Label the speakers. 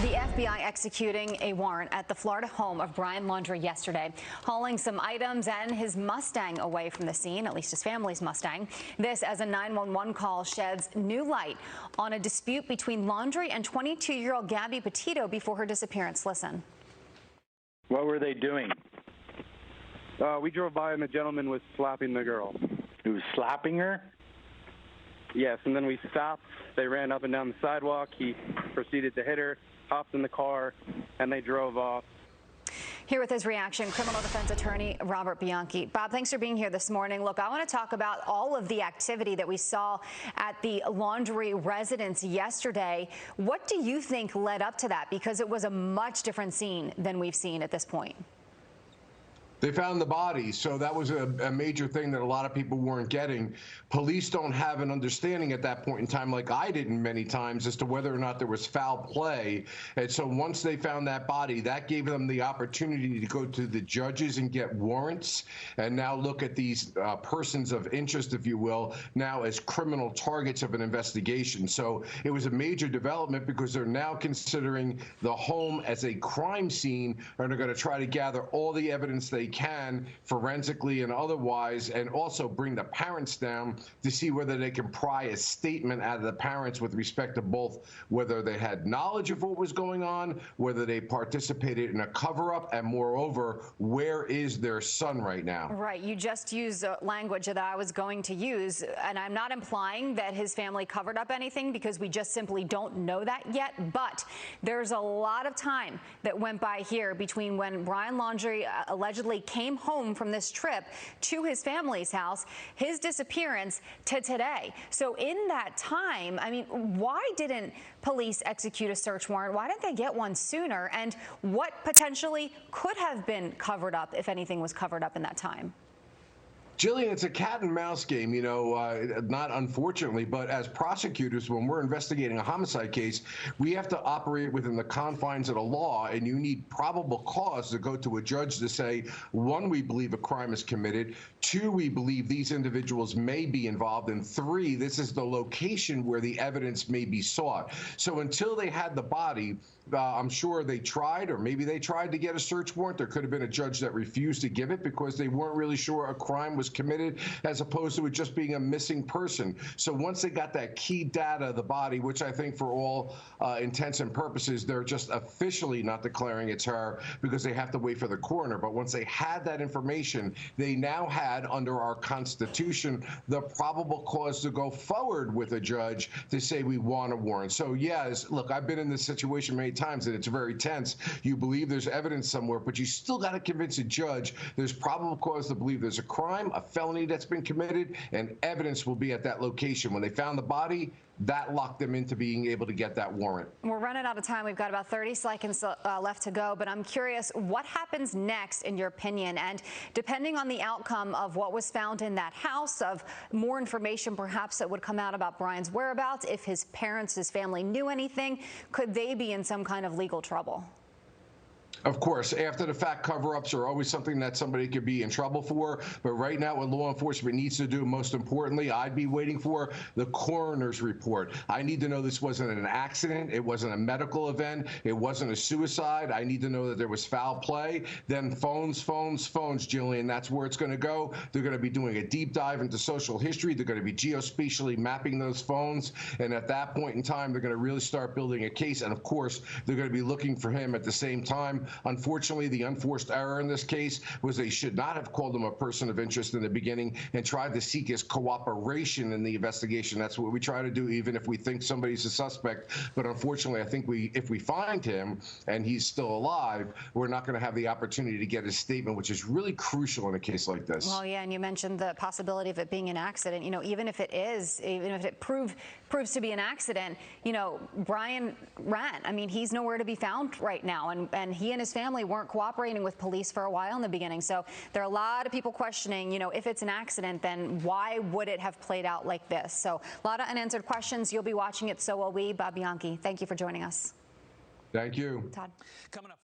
Speaker 1: The FBI executing a warrant at the Florida home of Brian Laundrie yesterday, hauling some items and his Mustang away from the scene, at least his family's Mustang. This as a 911 call sheds new light on a dispute between Laundrie and 22-year-old Gabby Petito before her disappearance. Listen.
Speaker 2: What were they doing? We drove by and the gentleman was slapping the girl. He was slapping her? Yes, and then we stopped. They ran up and down the sidewalk. He proceeded to hit her, hopped in the car, and they drove off.
Speaker 1: Here with his reaction, criminal defense attorney Robert Bianchi. Bob, thanks for being here this morning. Look, I want to talk about all of the activity that we saw at the Laundrie residence yesterday. What do you think led up to that? Because it was a much different scene than we've seen at this point.
Speaker 3: They found the body, so that was a major thing that a lot of people weren't getting. Police don't have an understanding at that point in time, like I didn't many times, as to whether or not there was foul play. And so once they found that body, that gave them the opportunity to go to the judges and get warrants, and now look at these persons of interest, if you will, now as criminal targets of an investigation. So it was a major development because they're now considering the home as a crime scene, and they're going to try to gather all the evidence they can, forensically and otherwise, and also bring the parents down to see whether they can pry a statement out of the parents with respect to both whether they had knowledge of what was going on, whether they participated in a cover-up, and moreover, where is their son right now?
Speaker 1: Right. You just used language that I was going to use, and I'm not implying that his family covered up anything because we just simply don't know that yet, but there's a lot of time that went by here between when Brian Laundrie allegedly came home from this trip to his family's house, his disappearance, to today. So in that time, I mean, why didn't police execute a search warrant? Why didn't they get one sooner? And what potentially could have been covered up, if anything was covered up in that time?
Speaker 3: Jillian, it's a cat and mouse game, you know, not unfortunately, but as prosecutors, when we're investigating a homicide case, we have to operate within the confines of the law, and you need probable cause to go to a judge to say, one, we believe a crime is committed, two, we believe these individuals may be involved, and three, this is the location where the evidence may be sought. So until they had the body, I'm sure they tried, or maybe they tried to get a search warrant. There could have been a judge that refused to give it because they weren't really sure a crime was committed, as opposed to it just being a missing person. So once they got that key data of the body, which I think for all intents and purposes, they're just officially not declaring it's her because they have to wait for the coroner. But once they had that information, they now had, under our Constitution, the probable cause to go forward with a judge to say we want a warrant. So yes, look, I've been in this situation many times, and it's very tense. You believe there's evidence somewhere, but you still got to convince a judge there's probable cause to believe there's a crime, a felony that's been committed, and evidence will be at that location. When they found the body, that locked them into being able to get that warrant.
Speaker 1: We're running out of time. We've got about 30 seconds left to go, but I'm curious, what happens next in your opinion? And depending on the outcome of what was found in that house, of more information perhaps that would come out about Brian's whereabouts, if his parents, his family knew anything, could they be in some kind of legal trouble?
Speaker 3: Of course, after the fact, cover-ups are always something that somebody could be in trouble for. But right now, what law enforcement needs to do, most importantly, I'd be waiting for the coroner's report. I need to know this wasn't an accident. It wasn't a medical event. It wasn't a suicide. I need to know that there was foul play. Then phones, Jillian. That's where it's going to go. They're going to be doing a deep dive into social history. They're going to be geospatially mapping those phones. And at that point in time, they're going to really start building a case. And of course, they're going to be looking for him at the same time. Unfortunately, the unforced error in this case was they should not have called him a person of interest in the beginning and tried to seek his cooperation in the investigation. That's what we try to do, even if we think somebody's a suspect. But unfortunately, I think if we find him and he's still alive, we're not going to have the opportunity to get his statement, which is really crucial in a case like this.
Speaker 1: Well, yeah, and you mentioned the possibility of it being an accident. You know, even if it is, even if it proves to be an accident, you know, Brian ran. I mean, he's nowhere to be found right now, and he and his family weren't cooperating with police for a while in the beginning. So there are a lot of people questioning, you know, if it's an accident, then why would it have played out like this? So a lot of unanswered questions. You'll be watching it, so will we. Bob Bianchi, thank you for joining us.
Speaker 3: Thank you.
Speaker 1: Todd.
Speaker 4: Coming up.